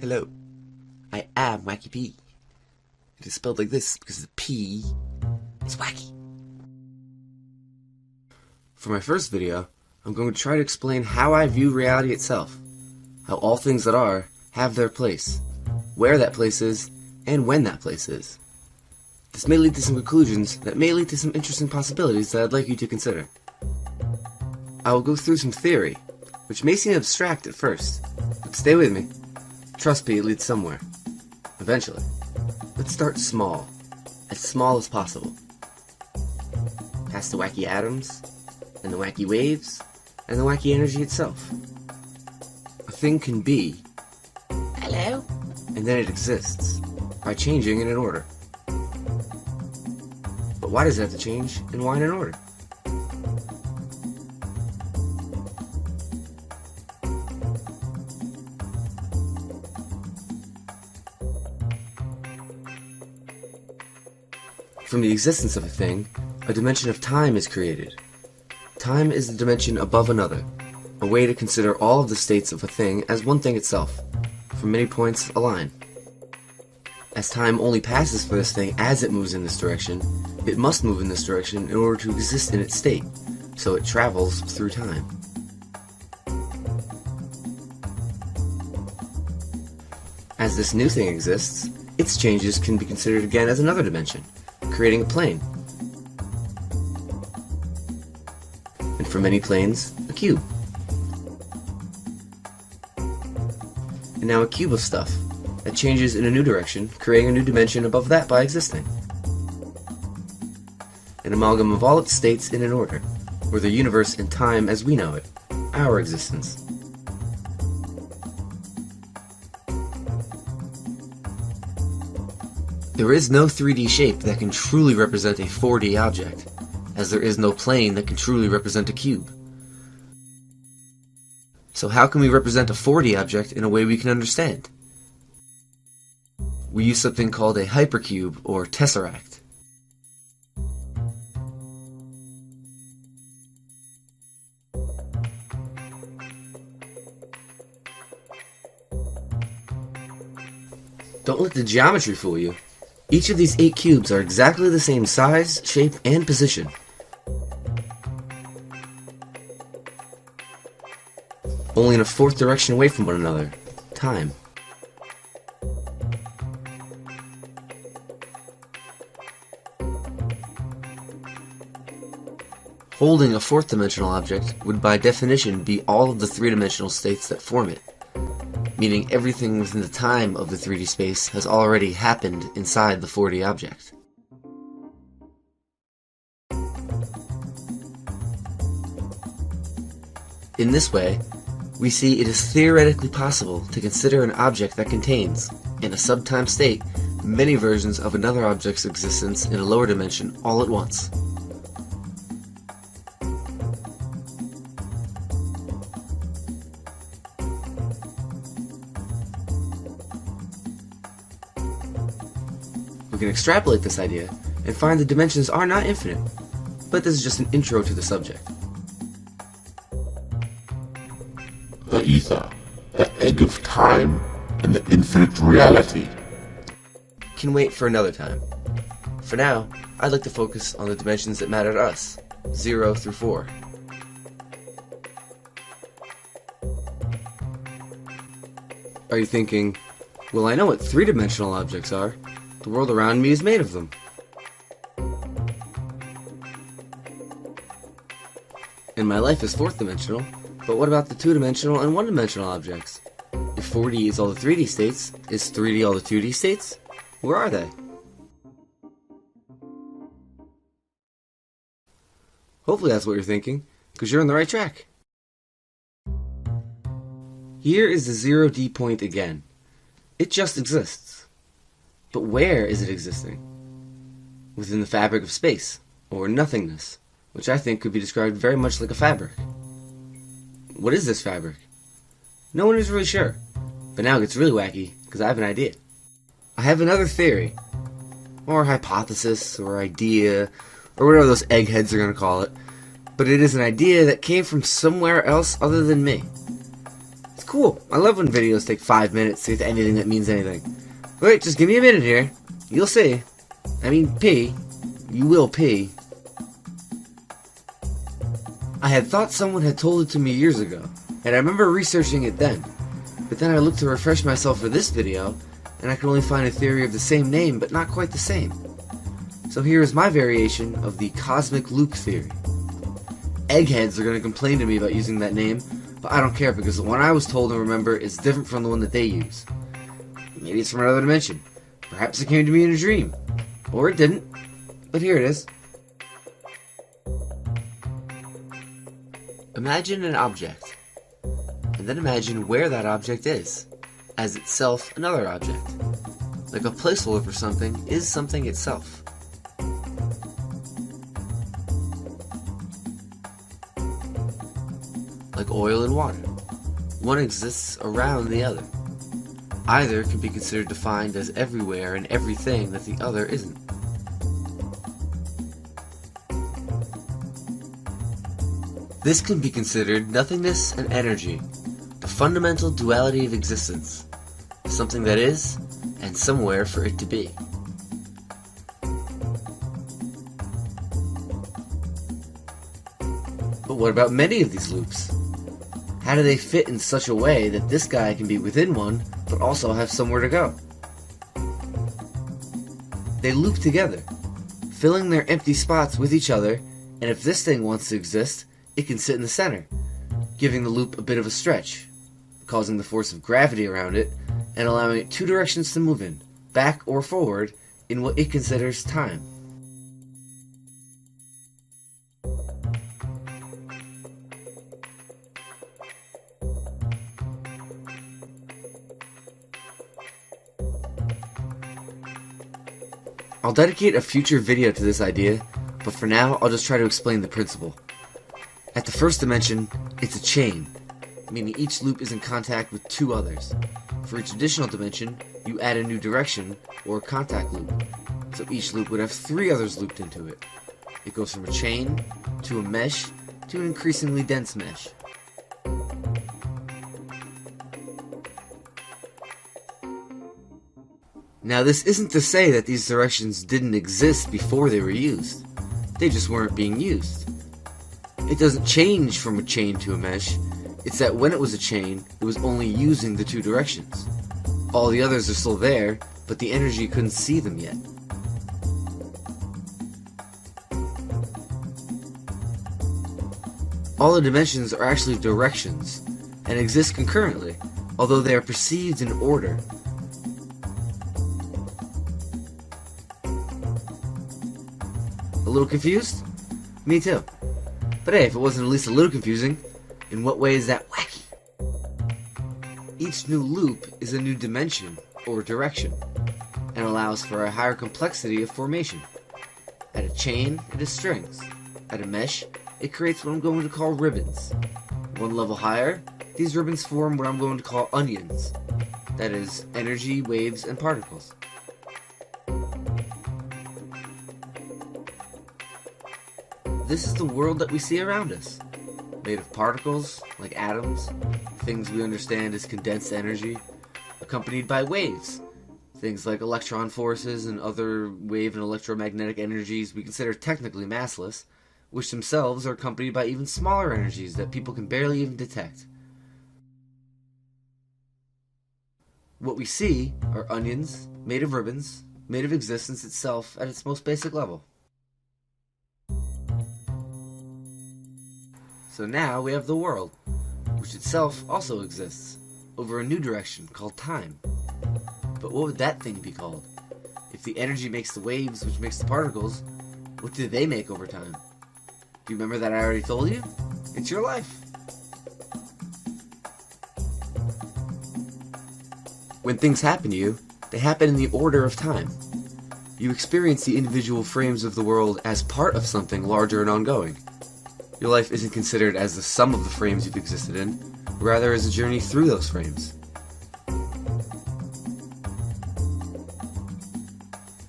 Hello, I am Wacky P. It is spelled like this because the P is wacky. For my first video, I'm going to try to explain how I view reality itself, how all things that are have their place, where that place is, and when that place is. This may lead to some conclusions that may lead to some interesting possibilities that I'd like you to consider. I will go through some theory, which may seem abstract at first, but stay with me. Trust me, it leads somewhere. Eventually. Let's start small. As small as possible. Past the wacky atoms, and the wacky waves, and the wacky energy itself. A thing can be, hello, and then it exists, by changing in an order. But why does it have to change, and why in an order? From the existence of a thing, a dimension of time is created. Time is the dimension above another, a way to consider all of the states of a thing as one thing itself, from many points a line. As time only passes for this thing as it moves in this direction, it must move in this direction in order to exist in its state, so it travels through time. As this new thing exists, its changes can be considered again as another dimension, creating a plane. And for many planes, a cube. And now a cube of stuff that changes in a new direction, creating a new dimension above that by existing. An amalgam of all its states in an order, or the universe and time as we know it, our existence. There is no 3D shape that can truly represent a 4D object, as there is no plane that can truly represent a cube. So how can we represent a 4D object in a way we can understand? We use something called a hypercube or tesseract. Don't let the geometry fool you. Each of these 8 cubes are exactly the same size, shape, and position. Only in a 4th direction away from one another, time. Holding a 4th dimensional object would by definition be all of the 3-dimensional states that form it, meaning everything within the time of the 3D space has already happened inside the 4D object. In this way, we see it is theoretically possible to consider an object that contains, in a subtime state, many versions of another object's existence in a lower dimension all at once. We can extrapolate this idea and find the dimensions are not infinite, but this is just an intro to the subject. The ether, the egg of time, and the infinite reality Can wait for another time. For now, I'd like to focus on the dimensions that matter to us, 0 through 4. Are you thinking, well, I know what 3-dimensional objects are. The world around me is made of them. And my life is 4th dimensional, but what about the 2-dimensional and 1-dimensional objects? If 4D is all the 3D states, is 3D all the 2D states? Where are they? Hopefully that's what you're thinking, because you're on the right track. Here is the 0D point again. It just exists. But where is it existing? Within the fabric of space, or nothingness, which I think could be described very much like a fabric. What is this fabric? No one is really sure, but now it gets really wacky, because I have an idea. I have another theory, or hypothesis, or idea, or whatever those eggheads are going to call it, but it is an idea that came from somewhere else other than me. It's cool. I love when videos take 5 minutes to get to anything that means anything. Wait, just give me a minute here. You'll see. I mean, pee. You will pee. I had thought someone had told it to me years ago, and I remember researching it then. But then I looked to refresh myself for this video, and I could only find a theory of the same name, but not quite the same. So here is my variation of the cosmic loop theory. Eggheads are going to complain to me about using that name, but I don't care because the one I was told and remember is different from the one that they use. Maybe it's from another dimension. Perhaps it came to me in a dream. Or it didn't. But here it is. Imagine an object, and then imagine where that object is, as itself another object. Like a placeholder for something is something itself. Like oil and water. One exists around the other. Either can be considered defined as everywhere and everything that the other isn't. This can be considered nothingness and energy, the fundamental duality of existence, something that is, and somewhere for it to be. But what about many of these loops? How do they fit in such a way that this guy can be within one, but also have somewhere to go? They loop together, filling their empty spots with each other, and if this thing wants to exist, it can sit in the center, giving the loop a bit of a stretch, causing the force of gravity around it, and allowing it two directions to move in, back or forward, in what it considers time. I'll dedicate a future video to this idea, but for now I'll just try to explain the principle. At the first dimension, it's a chain, meaning each loop is in contact with two others. For each additional dimension, you add a new direction, or contact loop, so each loop would have three others looped into it. It goes from a chain, to a mesh, to an increasingly dense mesh. Now this isn't to say that these directions didn't exist before they were used. They just weren't being used. It doesn't change from a chain to a mesh, it's that when it was a chain, it was only using the two directions. All the others are still there, but the energy couldn't see them yet. All the dimensions are actually directions, and exist concurrently, although they are perceived in order. A little confused? Me too. But hey, if it wasn't at least a little confusing, in what way is that wacky? Each new loop is a new dimension, or direction, and allows for a higher complexity of formation. At a chain, it is strings. At a mesh, it creates what I'm going to call ribbons. One level higher, these ribbons form what I'm going to call onions. That is, energy, waves, and particles. This is the world that we see around us, made of particles, like atoms, things we understand as condensed energy, accompanied by waves, things like electron forces and other wave and electromagnetic energies we consider technically massless, which themselves are accompanied by even smaller energies that people can barely even detect. What we see are onions, made of ribbons, made of existence itself at its most basic level. So now we have the world, which itself also exists, over a new direction called time. But what would that thing be called? If the energy makes the waves which makes the particles, what do they make over time? Do you remember that I already told you? It's your life. When things happen to you, they happen in the order of time. You experience the individual frames of the world as part of something larger and ongoing. Your life isn't considered as the sum of the frames you've existed in, rather as a journey through those frames.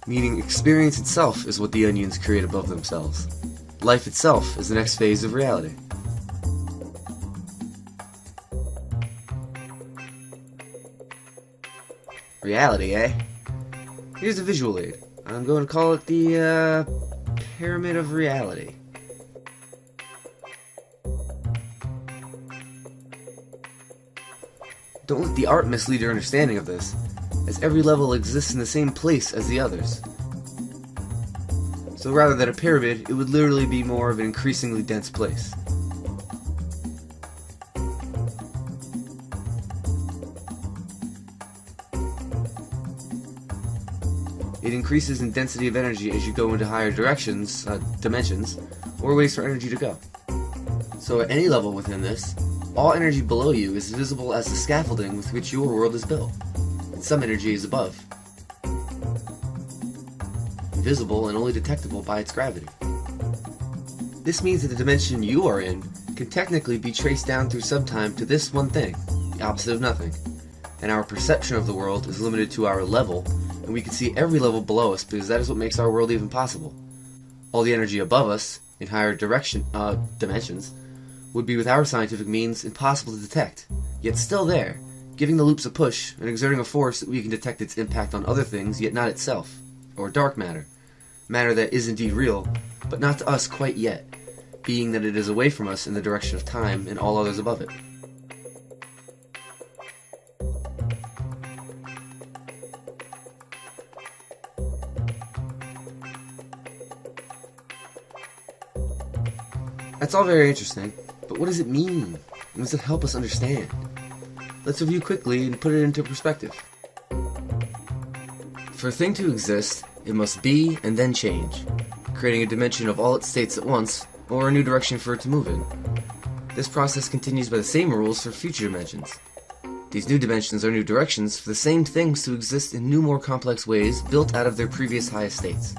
Meaning experience itself is what the onions create above themselves. Life itself is the next phase of reality. Reality, eh? Here's a visual aid. I'm going to call it the, Pyramid of Reality. Don't let the art mislead your understanding of this, as every level exists in the same place as the others. So rather than a pyramid, it would literally be more of an increasingly dense place. It increases in density of energy as you go into higher dimensions, or ways for energy to go. So at any level within this, all energy below you is visible as the scaffolding with which your world is built, and some energy is above, invisible and only detectable by its gravity. This means that the dimension you are in can technically be traced down through subtime to this one thing, the opposite of nothing, and our perception of the world is limited to our level, and we can see every level below us because that is what makes our world even possible. All the energy above us, in higher dimensions, would be with our scientific means impossible to detect, yet still there, giving the loops a push and exerting a force that we can detect its impact on other things yet not itself, or dark matter, matter that is indeed real, but not to us quite yet, being that it is away from us in the direction of time and all others above it. That's all very interesting, but what does it mean? And does it help us understand? Let's review quickly and put it into perspective. For a thing to exist, it must be and then change, creating a dimension of all its states at once, or a new direction for it to move in. This process continues by the same rules for future dimensions. These new dimensions are new directions for the same things to exist in new, more complex ways built out of their previous highest states.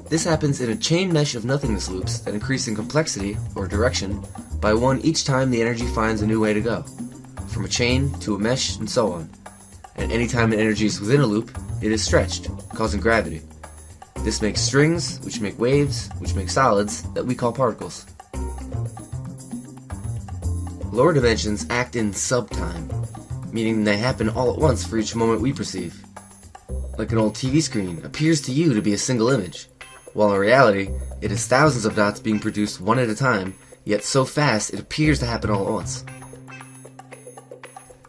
This happens in a chain mesh of nothingness loops that increase in complexity, or direction, by one each time the energy finds a new way to go, from a chain to a mesh and so on. And any time an energy is within a loop, it is stretched, causing gravity. This makes strings, which make waves, which make solids, that we call particles. Lower dimensions act in subtime, meaning they happen all at once for each moment we perceive. Like an old TV screen appears to you to be a single image, while in reality, it is thousands of dots being produced one at a time, yet so fast it appears to happen all at once.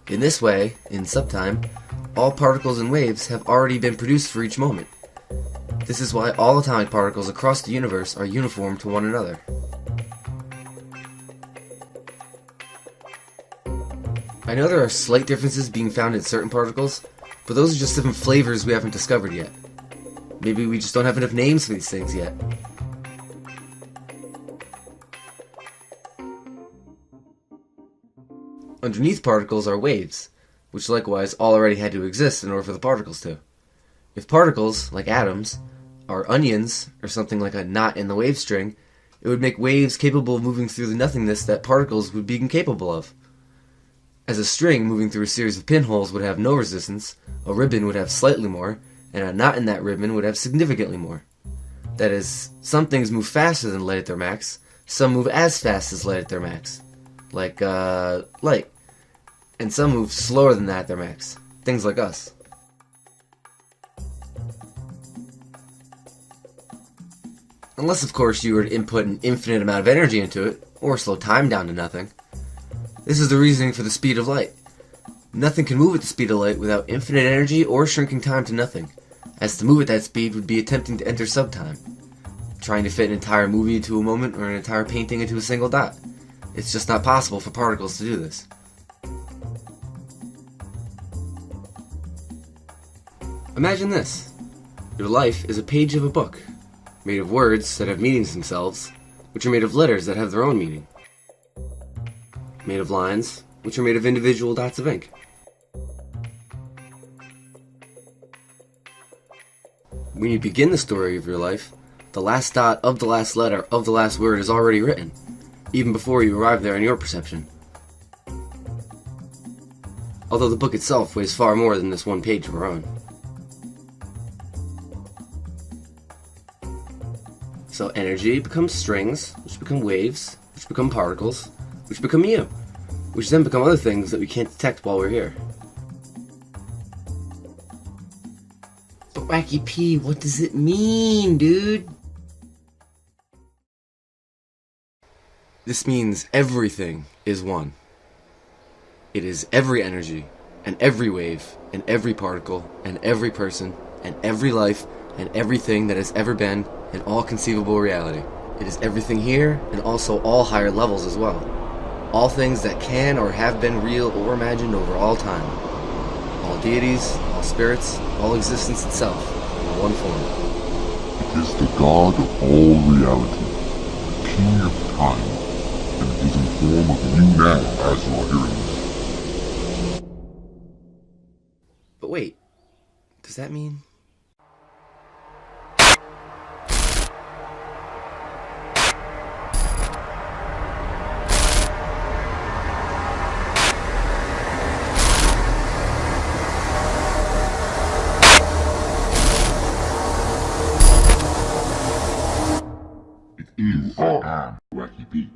In this way, in subtime, all particles and waves have already been produced for each moment. This is why all atomic particles across the universe are uniform to one another. I know there are slight differences being found in certain particles, but those are just different flavors we haven't discovered yet. Maybe we just don't have enough names for these things yet. Underneath particles are waves, which likewise already had to exist in order for the particles to. If particles, like atoms, are onions, or something like a knot in the wave string, it would make waves capable of moving through the nothingness that particles would be incapable of. As a string moving through a series of pinholes would have no resistance, a ribbon would have slightly more, and a knot in that ribbon would have significantly more. That is, some things move faster than light at their max, some move as fast as light at their max, like, light, and some move slower than that at their max, things like us. Unless, of course, you were to input an infinite amount of energy into it, or slow time down to nothing. This is the reasoning for the speed of light. Nothing can move at the speed of light without infinite energy or shrinking time to nothing, as to move at that speed would be attempting to enter subtime, trying to fit an entire movie into a moment or an entire painting into a single dot. It's just not possible for particles to do this. Imagine this. Your life is a page of a book, made of words that have meanings themselves, which are made of letters that have their own meaning. Made of lines, which are made of individual dots of ink. When you begin the story of your life, the last dot of the last letter of the last word is already written, even before you arrive there in your perception. Although the book itself weighs far more than this one page we're on. So energy becomes strings, which become waves, which become particles, which become you, which then become other things that we can't detect while we're here. But Wacky P, what does it mean, dude? This means everything is one. It is every energy, and every wave, and every particle, and every person, and every life, and everything that has ever been, in all conceivable reality. It is everything here, and also all higher levels as well. All things that can or have been real or imagined over all time. All deities, all spirits, all existence itself, in one form. It is the God of all reality, the King of time, and it is in form of you now as you are hearing this. But wait, does that mean... It is I am Wacky P.